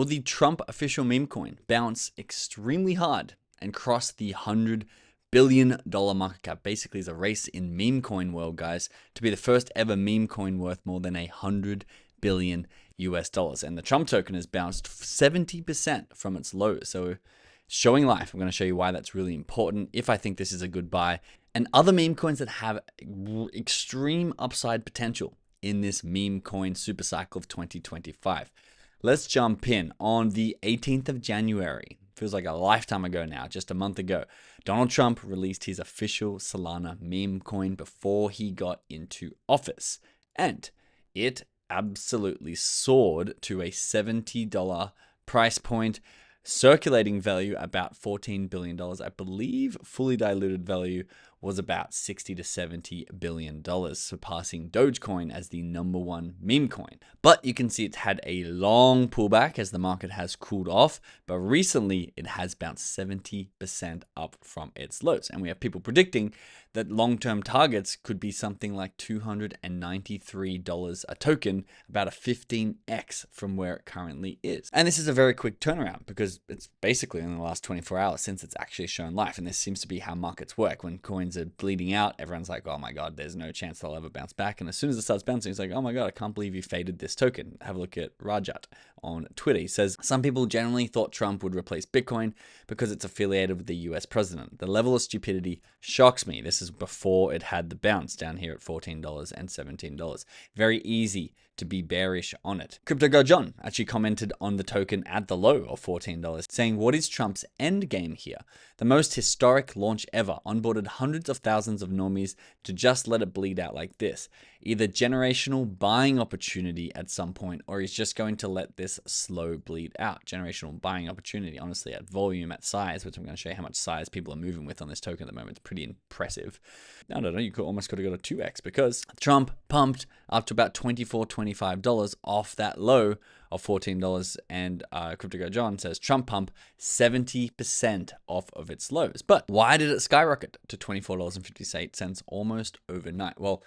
Will the Trump official meme coin bounce extremely hard and cross the $100 billion market cap? Basically, it's a race in meme coin world, guys, to be the first ever meme coin worth more than $100 billion US dollars. And the Trump token has bounced 70% from its low. So showing life, I'm going to show you why that's really important, if I think this is a good buy, and other meme coins that have extreme upside potential in this meme coin super cycle of 2025. Let's jump in. On the 18th of January, feels like a lifetime ago now, just a month ago, Donald Trump released his official Solana meme coin before he got into office. And it absolutely soared to a $70 price point, circulating value about $14 billion. I believe fully diluted value was about $60 to $70 billion, surpassing Dogecoin as the #1 meme coin. But you can see it's had a long pullback as the market has cooled off, but recently it has bounced 70% up from its lows. And we have people predicting that long-term targets could be something like $293 a token, about a 15x from where it currently is. And this is a very quick turnaround because it's basically in the last 24 hours since it's actually shown life. And this seems to be how markets work. When coins are bleeding out, everyone's like, oh my God, there's no chance they'll ever bounce back. And as soon as it starts bouncing, it's like, oh my God, I can't believe you faded this token. Have a look at Rajat on Twitter. He says, some people generally thought Trump would replace Bitcoin because it's affiliated with the US president. The level of stupidity shocks me. This is before it had the bounce down here at $14 and $17. Very easy to be bearish on it. Crypto Go John actually commented on the token at the low of $14, saying, what is Trump's end game here? The most historic launch ever, onboarded hundreds of thousands of normies to just let it bleed out like this. Either generational buying opportunity at some point, or he's just going to let this slow bleed out. Generational buying opportunity, honestly, at volume, at size, which I'm going to show you how much size people are moving with on this token at the moment. It's pretty impressive. I don't know, you could almost could have got a 2x because Trump pumped up to about $24, $25 off that low of $14, and Crypto Go John says Trump pump 70% off of its lows. But why did it skyrocket to $24.58 almost overnight? Well,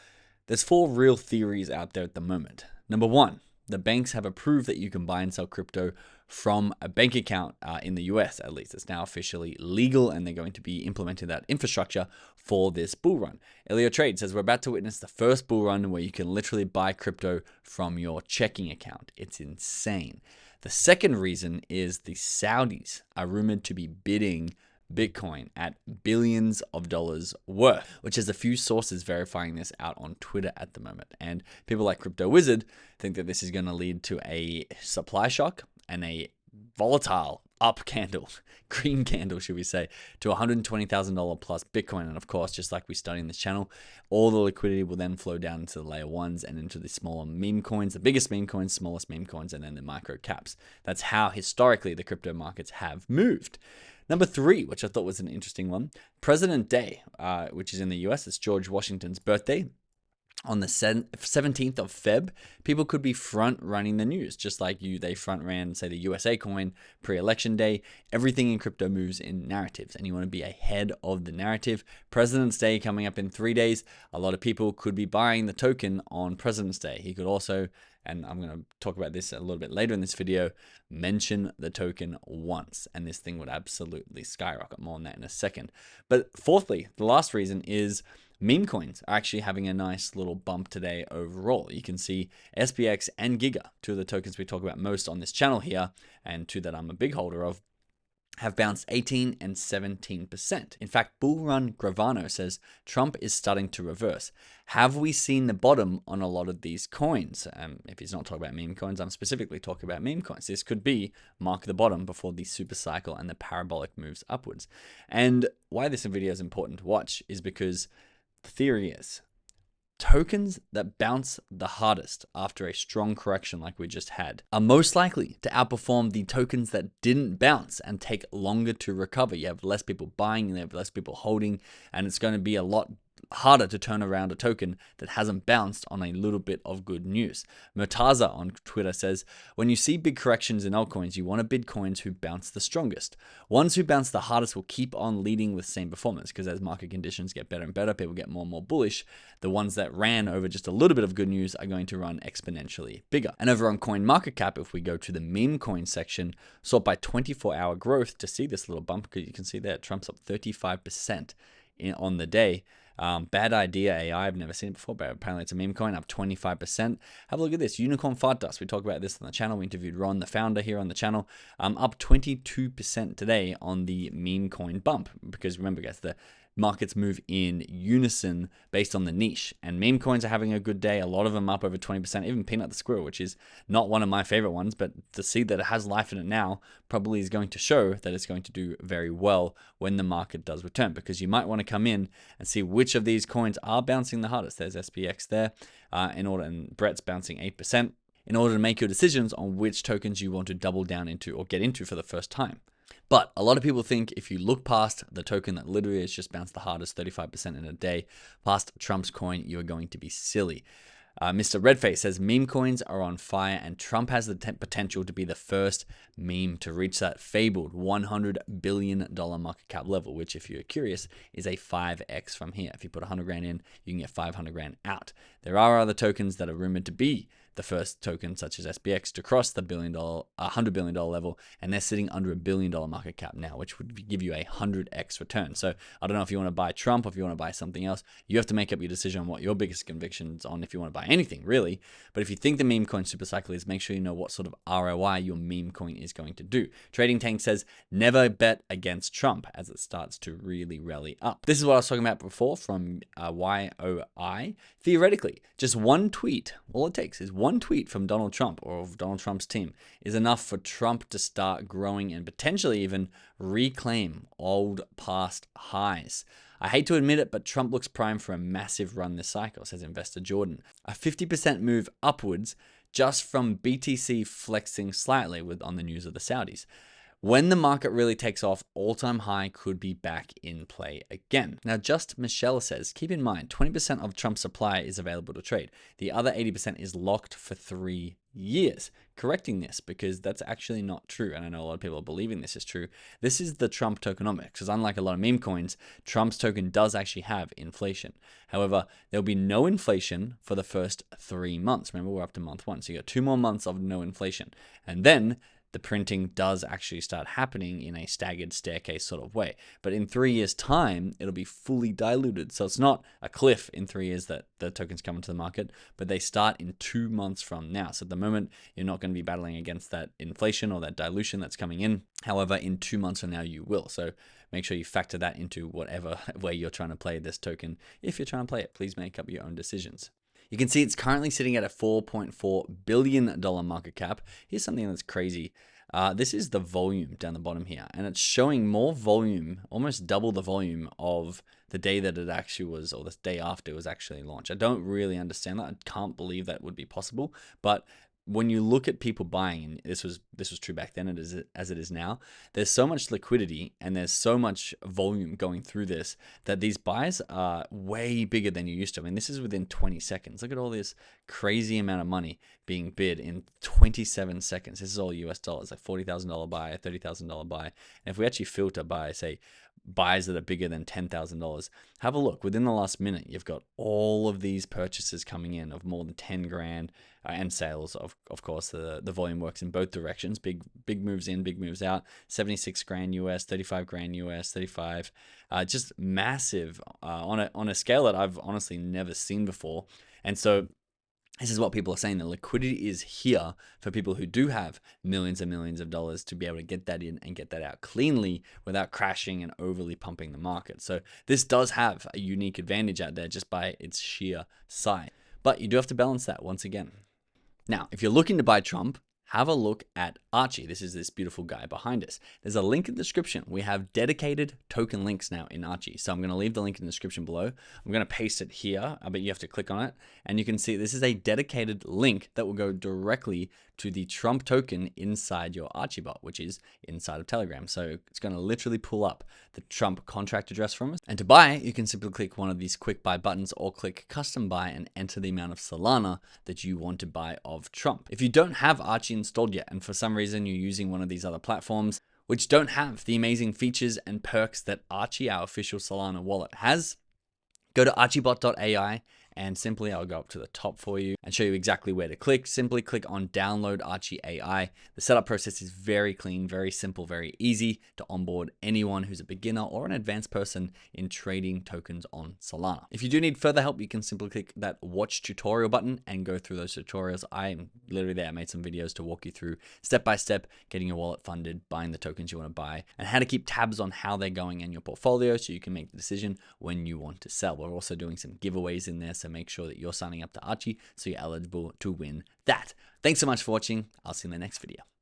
there's 4 real theories out there at the moment. Number 1, the banks have approved that you can buy and sell crypto from a bank account in the US, at least. It's now officially legal, and they're going to be implementing that infrastructure for this bull run. Elio Trade says we're about to witness the first bull run where you can literally buy crypto from your checking account. It's insane. The second reason is the Saudis are rumored to be bidding Bitcoin at billions of dollars worth, which has a few sources verifying this out on Twitter at the moment. And people like Crypto Wizard think that this is going to lead to a supply shock and a volatile up candle, green candle, should we say, to $120,000 plus Bitcoin. And of course, just like we study in this channel, all the liquidity will then flow down into the layer 1s and into the smaller meme coins, the biggest meme coins, smallest meme coins, and then the micro caps. That's how historically the crypto markets have moved. Number 3, which I thought was an interesting one, President Day, which is in the US. It's George Washington's birthday. On the 17th of Feb, people could be front running the news, just like they front ran, say, the USA coin pre-election day. Everything in crypto moves in narratives, and you want to be ahead of the narrative. President's Day coming up in 3 days. A lot of people could be buying the token on President's Day. He could also, and I'm going to talk about this a little bit later in this video, mention the token once, and this thing would absolutely skyrocket. More on that in a second. But fourthly, the last reason is meme coins are actually having a nice little bump today overall. You can see SPX and Giga, 2 of the tokens we talk about most on this channel here, and 2 that I'm a big holder of, have bounced 18 and 17%. In fact, Bull Run Gravano says Trump is starting to reverse. Have we seen the bottom on a lot of these coins? If he's not talking about meme coins, I'm specifically talking about meme coins. This could be mark the bottom before the super cycle and the parabolic moves upwards. And why this video is important to watch is because the theory is tokens that bounce the hardest after a strong correction like we just had are most likely to outperform the tokens that didn't bounce and take longer to recover. You have less people buying, you have less people holding, and it's going to be a lot harder to turn around a token that hasn't bounced on a little bit of good news. Murtaza on Twitter says, when you see big corrections in altcoins, you want to bid coins who bounce the strongest. Ones who bounce the hardest will keep on leading with same performance, because as market conditions get better and better, people get more and more bullish. The ones that ran over just a little bit of good news are going to run exponentially bigger. And over on CoinMarketCap, if we go to the meme coin section, sort by 24-hour growth to see this little bump, because you can see there, Trump's up 35% on the day. Bad idea AI. I've never seen it before, but apparently it's a meme coin up 25%. Have a look at this. Unicorn Fart Dust. We talked about this on the channel. We interviewed Ron, the founder, here on the channel. Up 22% today on the meme coin bump. Because remember, guys, the markets move in unison based on the niche, and meme coins are having a good day. A lot of them up over 20%, even Peanut the Squirrel, which is not one of my favorite ones, but to see that it has life in it now probably is going to show that it's going to do very well when the market does return, because you might want to come in and see which of these coins are bouncing the hardest. There's SPX there, and Brett's bouncing 8%, in order to make your decisions on which tokens you want to double down into or get into for the first time. But a lot of people think if you look past the token that literally has just bounced the hardest, 35% in a day, past Trump's coin, you are going to be silly. Mr. Redface says meme coins are on fire, and Trump has the potential to be the first meme to reach that fabled $100 billion market cap level, which, if you're curious, is a 5x from here. If you put 100 grand in, you can get 500 grand out. There are other tokens that are rumored to be the first token, such as SPX, to cross the $100 billion level, and they're sitting under $1 billion market cap now, which would give you a 100x return. So I don't know if you want to buy Trump or if you want to buy something else. You have to make up your decision on what your biggest convictions on if you want to buy anything, really. But if you think the meme coin super cycle is, make sure you know what sort of ROI your meme coin is going to do. Trading Tank says, never bet against Trump as it starts to really rally up. This is what I was talking about before from YOI. Theoretically, just one tweet, all it takes is one tweet from Donald Trump or of Donald Trump's team is enough for Trump to start growing and potentially even reclaim old past highs. I hate to admit it, but Trump looks primed for a massive run this cycle, says investor Jordan. A 50% move upwards just from BTC flexing slightly on the news of the Saudis. When the market really takes off, all-time high could be back in play again. Now, Just Michelle says, keep in mind, 20% of Trump's supply is available to trade. The other 80% is locked for 3 years. Correcting this, because that's actually not true, and I know a lot of people are believing this is true. This is the Trump tokenomics, because unlike a lot of meme coins, Trump's token does actually have inflation. However, there'll be no inflation for the first 3 months. Remember, we're up to month 1, so you got 2 more months of no inflation. And then the printing does actually start happening in a staggered staircase sort of way. But in 3 years' time, it'll be fully diluted. So it's not a cliff in 3 years that the tokens come into the market, but they start in 2 months from now. So at the moment, you're not going to be battling against that inflation or that dilution that's coming in. However, in 2 months from now, you will. So make sure you factor that into whatever way you're trying to play this token. If you're trying to play it, please make up your own decisions. You can see it's currently sitting at a $4.4 billion market cap. Here's something that's crazy. This is the volume down the bottom here, and it's showing more volume, almost double the volume of the day that it actually was, or the day after it was actually launched. I don't really understand that. I can't believe that would be possible, but when you look at people buying, and this was true back then as it is now, there's so much liquidity and there's so much volume going through this that these buys are way bigger than you used to. I mean, this is within 20 seconds. Look at all this crazy amount of money being bid in 27 seconds. This is all US dollars, like $40,000 buy, a $30,000 buy. And if we actually filter by, say, buys that are bigger than $10,000, have a look. Within the last minute, you've got all of these purchases coming in of more than 10 grand and sales. Of course, the volume works in both directions. Big moves in, big moves out. 76 grand US, 35 grand US, 35. Just massive on a scale that I've honestly never seen before. And so this is what people are saying. The liquidity is here for people who do have millions and millions of dollars to be able to get that in and get that out cleanly without crashing and overly pumping the market. So this does have a unique advantage out there just by its sheer size. But you do have to balance that once again. Now, if you're looking to buy Trump, have a look at Archie. This is this beautiful guy behind us. There's a link in the description. We have dedicated token links now in Archie. So I'm going to leave the link in the description below. I'm going to paste it here. I bet you have to click on it. And you can see this is a dedicated link that will go directly to the Trump token inside your Archie bot, which is inside of Telegram. So it's going to literally pull up the Trump contract address from us. And to buy it, you can simply click one of these quick buy buttons or click custom buy and enter the amount of Solana that you want to buy of Trump. If you don't have Archie installed yet, and for some reason you're using one of these other platforms which don't have the amazing features and perks that Archie, our official Solana wallet, has, go to archiebot.ai and simply I'll go up to the top for you and show you exactly where to click. Simply click on download Archie AI. The setup process is very clean, very simple, very easy to onboard anyone who's a beginner or an advanced person in trading tokens on Solana. If you do need further help, you can simply click that watch tutorial button and go through those tutorials. I am literally there. I made some videos to walk you through step by step, getting your wallet funded, buying the tokens you want to buy, and how to keep tabs on how they're going in your portfolio so you can make the decision when you want to sell. We're also doing some giveaways in there, so make sure that you're signing up to Archie so you're eligible to win that. Thanks so much for watching. I'll see you in the next video.